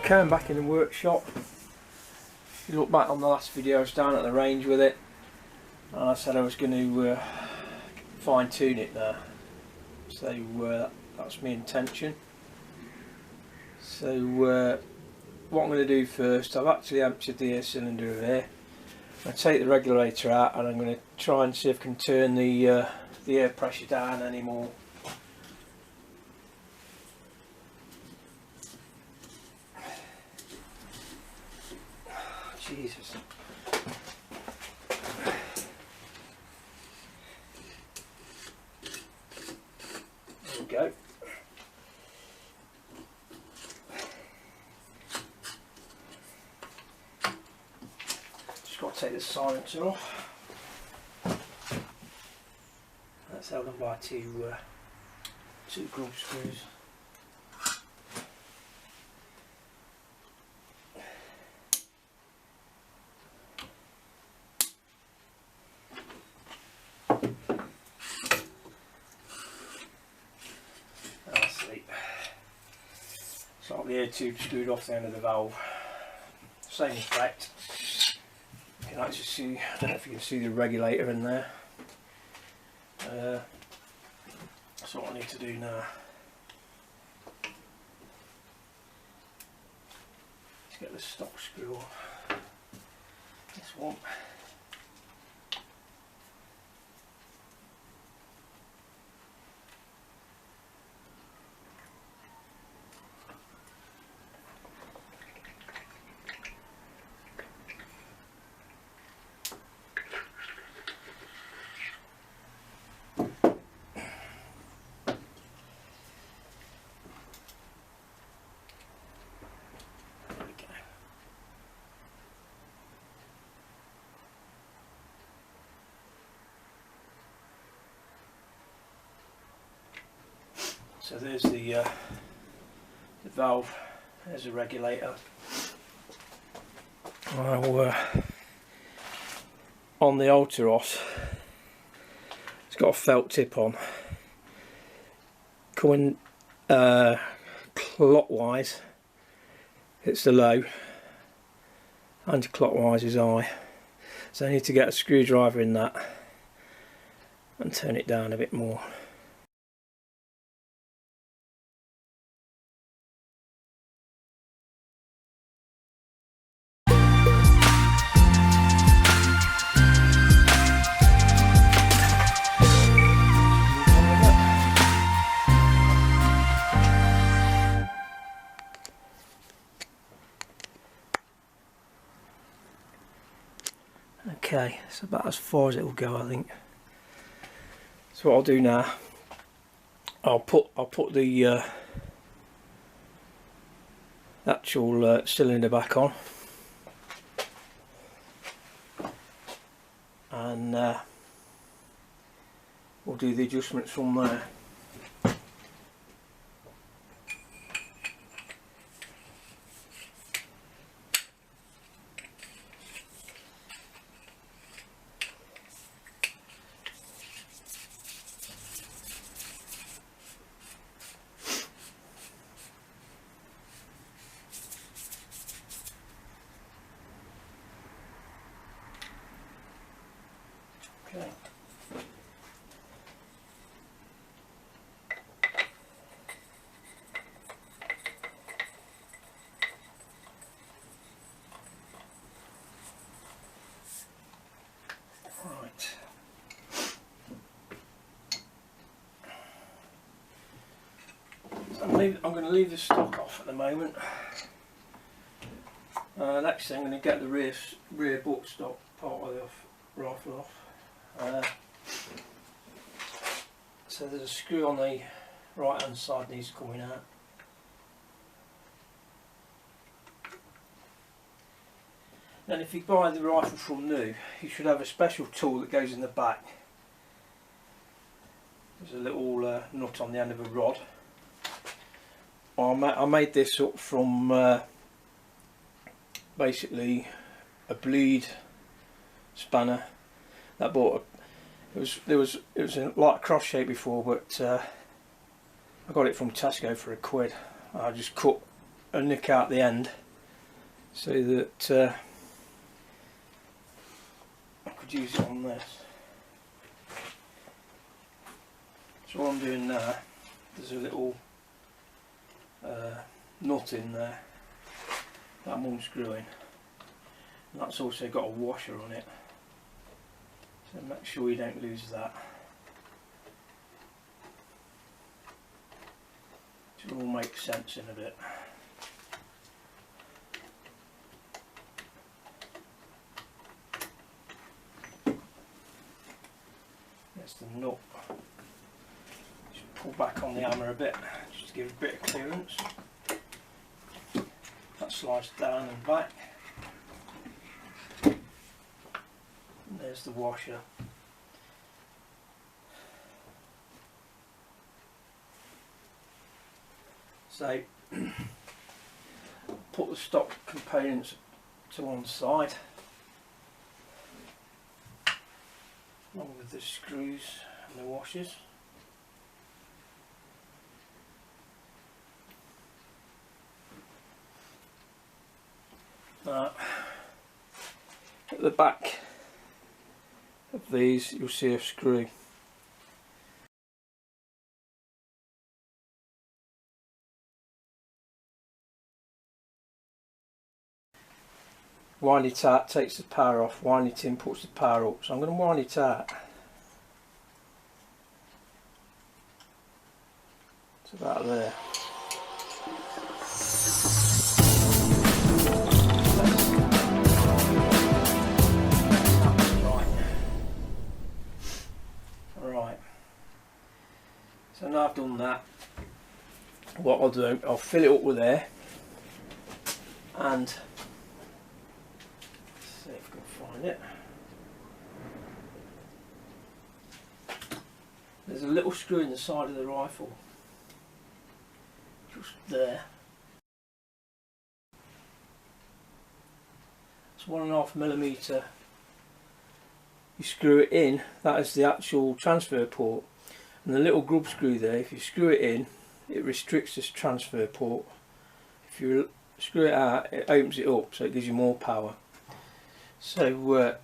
Okay, I'm back in the workshop. If you look back on the last video, I was down at the range with it, and I said I was going to fine tune it now. So that's my intention. So what I'm going to do first, I've actually emptied the air cylinder of air. I take the regulator out and I'm going to try and see if I can turn the air pressure down any more. Jesus. There we go. Just got to take the silencer off. That's held on by two grub screws. It's like the air tube screwed off the end of the valve. Same effect. You can actually see, I don't know if you can see the regulator in there. That's what I need to do now. Let's get the stock screw off. This one. So there's the valve, there's a regulator. Now, on the Altaros, it's got a felt tip on. Coming clockwise, it's the low, anti-clockwise is high. So I need to get a screwdriver in that and turn it down a bit more. Okay, it's about as far as it will go, I think. So what I'll do now, I'll put the actual cylinder back on, and we'll do the adjustments from there. Okay. Right. So I'm going to leave the stock off at the moment. Next thing, I'm going to get the rear buttstock part of the rifle off. So there's a screw on the right hand side needs coming out. Then if you buy the rifle from new, you should have a special tool that goes in the back. There's a little nut on the end of a rod. I made this up from basically a bleed spanner that I bought. It was like a cross shape before, but I got it from Tesco for £1. I just cut a nick out the end so that I could use it on this. So what I'm doing now, there's a little nut in there that I'm unscrewing, and that's also got a washer on it, so make sure you don't lose that. It all makes sense in a bit. There's the nut. Just pull back on the hammer a bit, just to give it a bit of clearance. That slides down and back. And there's the washer. So put the stock components to one side, along with the screws and the washers. At the back of these you'll see a screw. Wind it out, takes the power off, wind it in, puts the power up. So I'm going to wind it out. It's about there. Right. So now I've done that, what I'll do, I'll fill it up with air and see if I can find it. There's a little screw in the side of the rifle, just there. It's 1.5mm. You screw it in, that is the actual transfer port, and the little grub screw there, if you screw it in, it restricts this transfer port. If you screw it out, it opens it up, so it gives you more power. So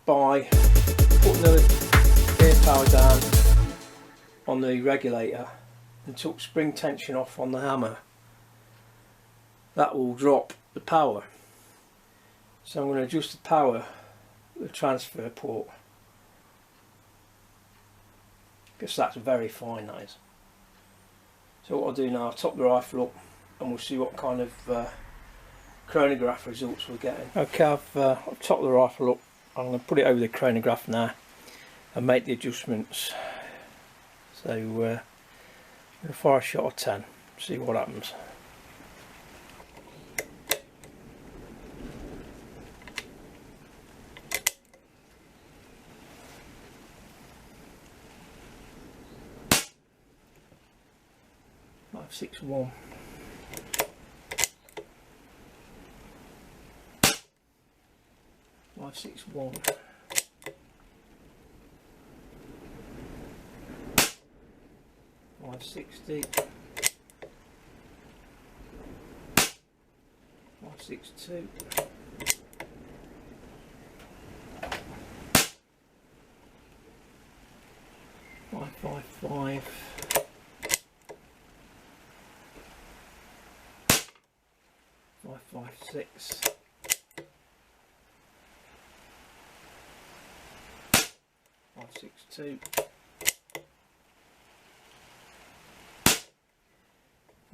by putting the air power down on the regulator and took spring tension off on the hammer, that will drop the power. So I'm going to adjust the power, the transfer port, because that's very fine, that is. So what I'll do now, I'll top the rifle up and we'll see what kind of chronograph results we're getting. Okay, I've topped the rifle up. I'm going to put it over the chronograph now and make the adjustments. So I'm going to fire a shot of 10, see what happens. Six one. 561. 560. 562. 555. 556. 562.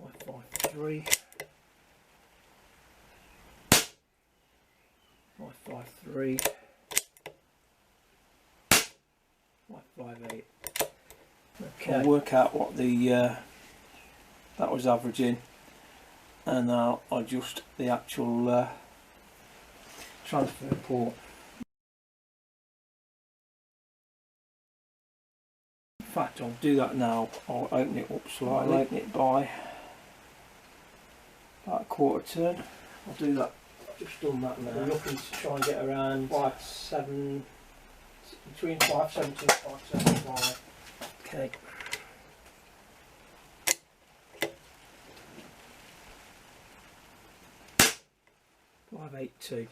553. 553. 558. Okay. I'll work out what the that was averaging, and I'll adjust the actual transfer port. In fact, I'll do that now. I'll open it up slightly. I'll open it by about a quarter turn. I'll do that. I've just done that now. I'm looking to try and get around 5.7, between 5.70 and 5.75. Okay. 582.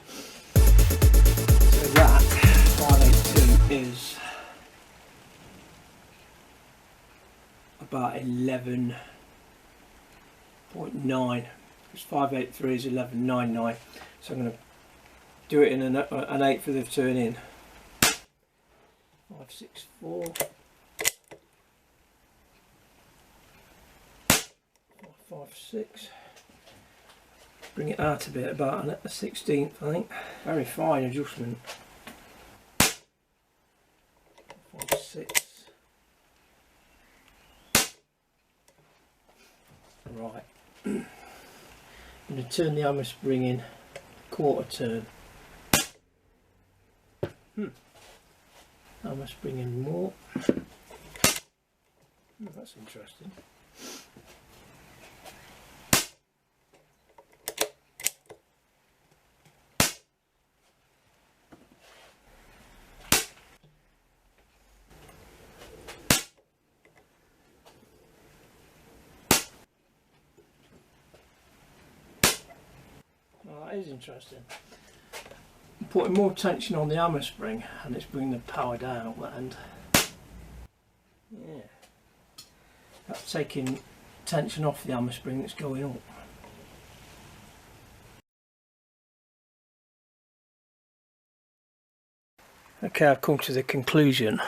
So that 582 is about 11.9, because 583 is 11.99. So I'm going to do it in an eighth of the turn in. 564, 556. Bring it out a bit, about a 16th, I think. Very fine adjustment. 5.6. Right. I'm going to turn the hammer spring in quarter turn. Hammer spring in more. That's interesting. Well, that is interesting. I'm putting more tension on the hammer spring and it's bringing the power down at that end. Yeah. That's taking tension off the hammer spring that's going up. Okay, I've come to the conclusion.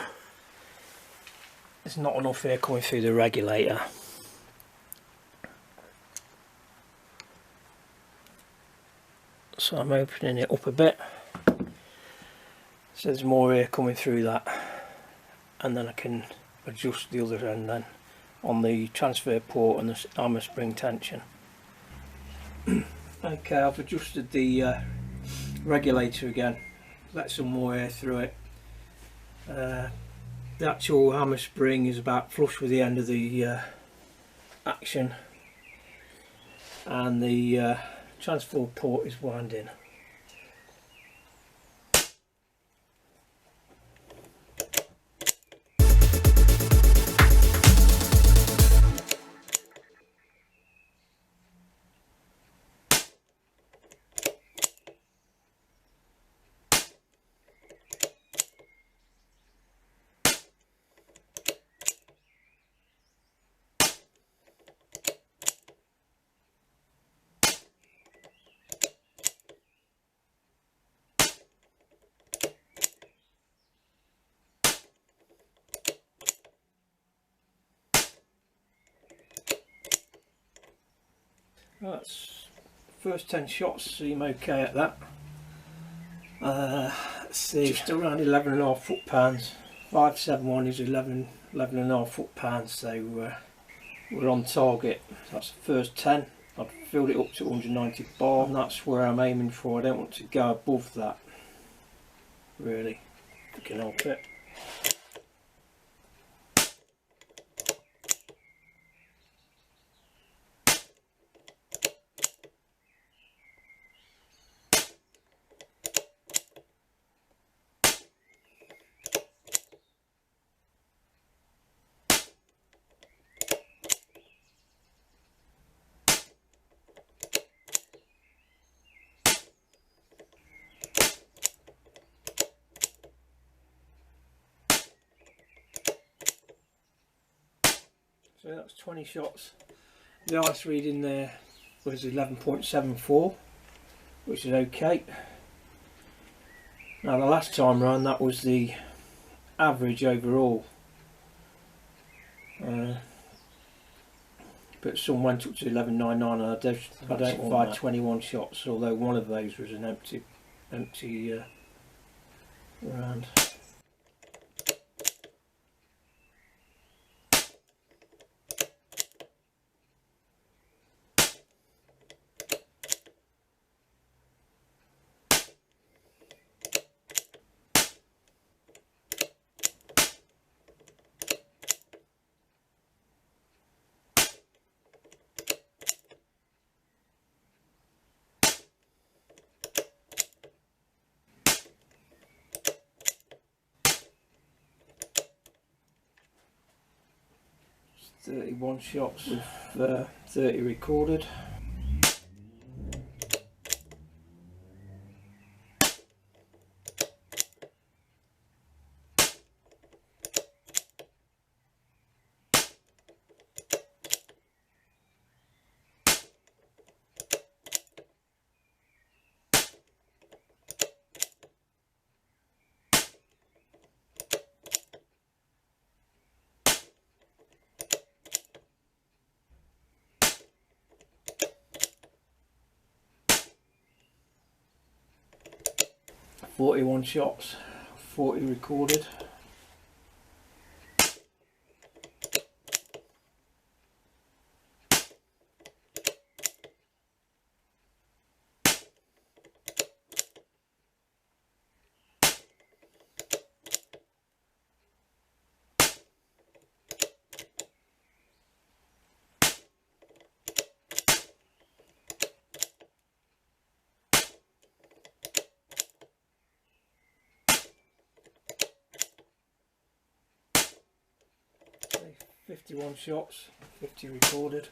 There's not enough air coming through the regulator. So I'm opening it up a bit. So there's more air coming through that. And then I can adjust the other end then on the transfer port and the hammer spring tension. Okay, I've adjusted the regulator again. Let some more air through it. The actual hammer spring is about flush with the end of the action, and the transfer port is winding. That's first 10 shots, seem okay at that. Let's see, just around 11.5 foot-pounds. 571 is 11.5 foot-pounds, so we're on target. That's the first 10. I've filled it up to 190 bar, and that's where I'm aiming for. I don't want to go above that, really, if I can help it. So that's 20 shots. The ice reading there was 11.74, which is okay. Now the last time round that was the average overall, but some went up to 11.99, and I identified 21 shots, although one of those was an empty round. It's 31 shots with 30 recorded. 41 shots, 40 recorded. Okay, 51 shots, 50 recorded.